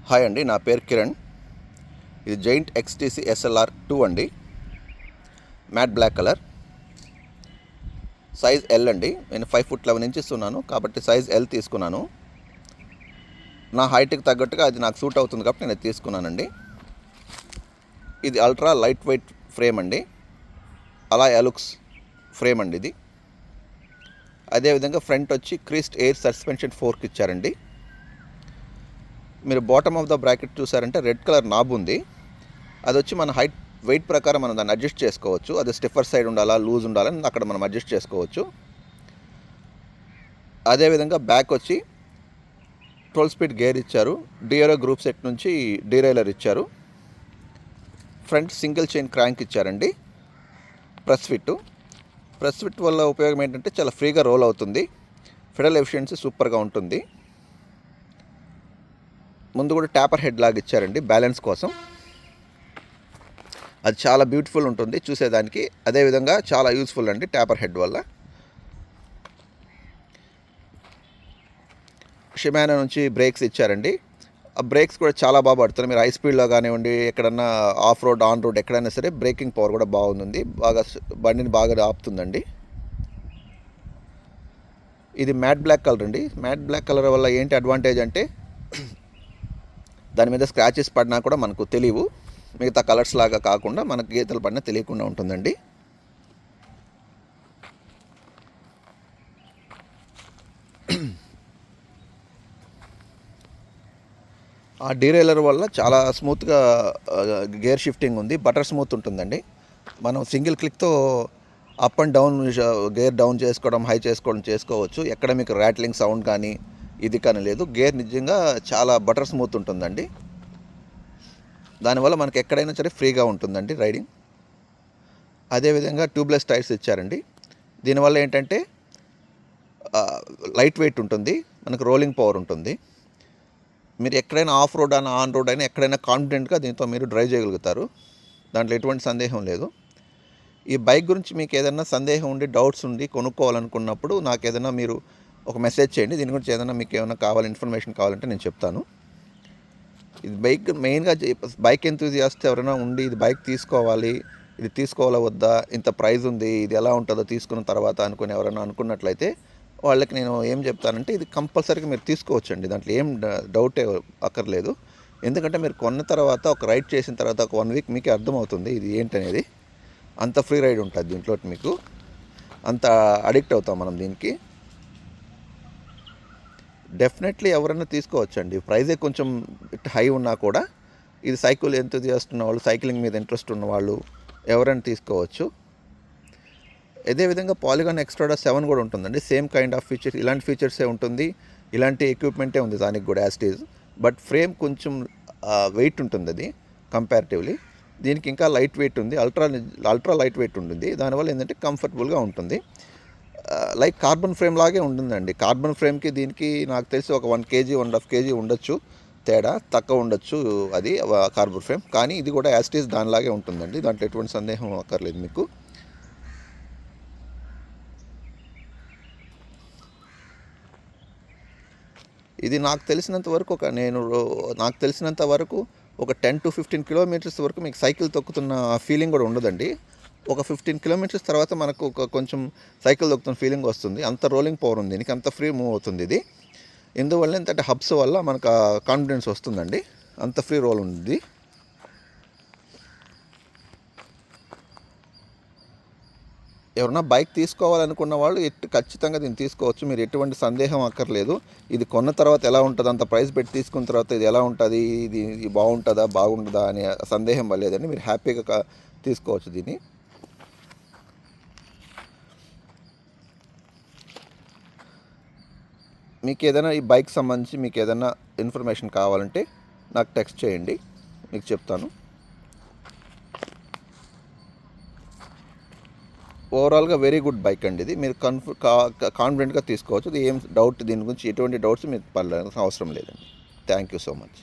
Hi అండి, నా పేరు కిరణ్. ఇది జైంట్ XTC SLR 2 అండి, matt black colour, size L అండి. నేను 5'11" ఉన్నాను కాబట్టి సైజ్ ఎల్ తీసుకున్నాను. నా హైట్కి తగ్గట్టుగా అది నాకు సూట్ అవుతుంది కాబట్టి నేను తీసుకున్నానండి. ఇది అల్ట్రా లైట్ వెయిట్ ఫ్రేమ్ అండి, అలా ఎలుక్స్ ఫ్రేమ్ అండి ఇది. అదేవిధంగా ఫ్రంట్ వచ్చి క్రీస్ట్ ఎయిర్ సస్పెన్షన్ ఫోర్క్ ఇచ్చారండి. మీరు బాటమ్ ఆఫ్ ద బ్రాకెట్ చూసారంటే రెడ్ కలర్ నాబ్ ఉంది. అది వచ్చి మన హైట్ వెయిట్ ప్రకారం మనం దాన్ని అడ్జస్ట్ చేసుకోవచ్చు. అది స్టిఫర్ సైడ్ ఉండాలా, లూజ్ ఉండాలని అక్కడ మనం అడ్జస్ట్ చేసుకోవచ్చు. అదేవిధంగా బ్యాక్ వచ్చి 12 స్పీడ్ గేర్ ఇచ్చారు. డిఆర్ఓ గ్రూప్ సెట్ నుంచి డీరైలర్ ఇచ్చారు. ఫ్రంట్ సింగిల్ చైన్ క్రాంక్ ఇచ్చారండి. ప్రెస్ ఫిట్ వల్ల ఉపయోగం ఏంటంటే చాలా ఫ్రీగా రోల్ అవుతుంది. ఫెడల్ ఎఫిషియన్సీ సూపర్గా ఉంటుంది. ముందు కూడా ట్యాపర్ హెడ్ లాగా ఇచ్చారండి బ్యాలెన్స్ కోసం. అది చాలా బ్యూటిఫుల్ ఉంటుంది చూసేదానికి. అదేవిధంగా చాలా యూస్ఫుల్ అండి ట్యాపర్ హెడ్ వల్ల. షిమానో నుంచి బ్రేక్స్ ఇచ్చారండి. ఆ బ్రేక్స్ కూడా చాలా బాగా పడుతుంది. మీరు హై స్పీడ్లో కానివ్వండి, ఎక్కడన్నా ఆఫ్ రోడ్, ఆన్ రోడ్ ఎక్కడైనా సరే బ్రేకింగ్ పవర్ కూడా బాగుంది. బండిని బాగా ఆపుతుందండి. ఇది మ్యాట్ బ్లాక్ కలర్ అండి. మ్యాట్ బ్లాక్ కలర్ వల్ల ఏంటి అడ్వాంటేజ్ అంటే దాని మీద స్క్రాచెస్ పడినా కూడా మనకు తెలియవు. మిగతా కలర్స్ లాగా కాకుండా మనకు గీతలు పడినా తెలియకుండా ఉంటుందండి. ఆ డీరైలర్ వల్ల చాలా స్మూత్గా గేర్ షిఫ్టింగ్ ఉంది. బటర్ స్మూత్ ఉంటుందండి. మనం సింగిల్ క్లిక్తో up and down, gear down చేసుకోవడం, హై చేసుకోవచ్చు. ఎక్కడ మీకు ర్యాట్లింగ్ సౌండ్ కానీ ఇది కానీ లేదు. గేర్ నిజంగా చాలా బటర్ స్మూత్ ఉంటుందండి. దానివల్ల మనకి ఎక్కడైనా సరే ఫ్రీగా ఉంటుందండి రైడింగ్. అదేవిధంగా ట్యూబ్లెస్ టైర్స్ ఇచ్చారండి. దీనివల్ల ఏంటంటే లైట్ వెయిట్ ఉంటుంది, మనకు రోలింగ్ పవర్ ఉంటుంది. మీరు ఎక్కడైనా ఆఫ్ రోడ్ అయినా, ఆన్ రోడ్ అయినా ఎక్కడైనా కాన్ఫిడెంట్గా దీంతో మీరు డ్రైవ్ చేయగలుగుతారు. దాంట్లో ఎటువంటి సందేహం లేదు. ఈ బైక్ గురించి మీకు ఏదైనా సందేహం ఉండి, డౌట్స్ ఉండి కొనుక్కోవాలనుకున్నప్పుడు నాకు ఏదైనా మీరు ఒక మెసేజ్ చేయండి. దీని గురించి ఏదైనా మీకు ఏమైనా ఇన్ఫర్మేషన్ కావాలంటే నేను చెప్తాను. ఇది బైక్ మెయిన్గా బైక్ ఎంతూజియాస్ట్ ఎవరైనా ఉండి ఇది బైక్ తీసుకోవాలి, ఇది తీసుకోవాలా వద్దా, ఇంత ప్రైజ్ ఉంది, ఇది ఎలా ఉంటుందో తీసుకున్న తర్వాత అనుకుని ఎవరైనా అనుకున్నట్లయితే వాళ్ళకి నేను ఏం చెప్తానంటే ఇది కంపల్సరీగా మీరు తీసుకోవచ్చండి. దాంట్లో ఏం డౌటే అక్కర్లేదు. ఎందుకంటే మీరు కొన్న తర్వాత, ఒక రైడ్ చేసిన తర్వాత ఒక 1 వీక్ మీకే అర్థమవుతుంది ఇది ఏంటనేది. అంత ఫ్రీ రైడ్ ఉంటుంది దీంట్లో. మీకు అంత అడిక్ట్ అవుతాం మనం దీనికి. డెఫినెట్లీ ఎవరైనా తీసుకోవచ్చండి. ప్రైజే కొంచెం హై ఉన్నా కూడా ఇది సైకిల్ ఎంతూజియాస్ట్ ఉన్న వాళ్ళు, సైక్లింగ్ మీద ఇంట్రెస్ట్ ఉన్న వాళ్ళు ఎవరైనా తీసుకోవచ్చు. అదేవిధంగా పాలిగాన్ ఎక్స్ట్రాడా 7 కూడా ఉంటుందండి. సేమ్ కైండ్ ఆఫ్ ఫీచర్స్, ఇలాంటి ఫీచర్సే ఉంటుంది, ఇలాంటి ఎక్విప్మెంటే ఉంది దానికి కూడా యాస్టీజ్. బట్ ఫ్రేమ్ కొంచెం వెయిట్ ఉంటుంది అది కంపారిటివ్లీ. దీనికి ఇంకా లైట్ వెయిట్ ఉంది, అల్ట్రా లైట్ వెయిట్ ఉంటుంది. దానివల్ల ఏంటంటే కంఫర్టబుల్గా ఉంటుంది. లైక్ కార్బన్ ఫ్రేమ్ లాగే ఉంటుందండి. కార్బన్ ఫ్రేమ్కి దీనికి నాకు తెలిసి ఒక 1 kg, 1.5 kg ఉండొచ్చు తేడా, తక్కువ ఉండొచ్చు అది కార్బన్ ఫ్రేమ్. కానీ ఇది కూడా యాస్టీజ్ దానిలాగే ఉంటుందండి. దాంట్లో ఎటువంటి సందేహం అక్కర్లేదు మీకు. ఇది నాకు తెలిసినంత వరకు ఒక 10 to 15 కిలోమీటర్స్ వరకు మీకు సైకిల్ తొక్కుతున్న ఫీలింగ్ కూడా ఉండదండి. ఒక 15 కిలోమీటర్స్ తర్వాత మనకు కొంచెం సైకిల్ తొక్కుతున్న ఫీలింగ్ వస్తుంది. అంత రోలింగ్ పవర్ ఉంది దీనికి, అంత ఫ్రీ మూవ్ అవుతుంది ఇది. ఎందువల్ల ఏంటంటే హబ్స్ వల్ల మనకు కాన్ఫిడెన్స్ వస్తుందండి. అంత ఫ్రీ రోల్ ఉంది. ఎవరైనా బైక్ తీసుకోవాలనుకున్న వాళ్ళు ఖచ్చితంగా దీన్ని తీసుకోవచ్చు. మీరు ఎటువంటి సందేహం అక్కర్లేదు. ఇది కొన్న తర్వాత ఎలా ఉంటుంది, అంత ప్రైస్ పెట్టి తీసుకున్న తర్వాత ఇది ఎలా ఉంటుంది, ఇది బాగుంటుందా బాగుంటుందా అనే సందేహం లేదండి. మీరు హ్యాపీగా తీసుకోవచ్చు దీన్ని. మీకు ఏదైనా ఈ బైక్ సంబంధించి మీకు ఏదైనా ఇన్ఫర్మేషన్ కావాలంటే నాకు టెక్స్ట్ చేయండి, మీకు చెప్తాను. ఓవరాల్గా వెరీ గుడ్ బైక్ అండి ఇది. మీరు కాన్ఫిడెంట్గా తీసుకోవచ్చు. ఇది ఏం డౌట్, దీని గురించి ఎటువంటి డౌట్స్ మీకు పడలేదు అవసరం లేదండి. Thank you so much.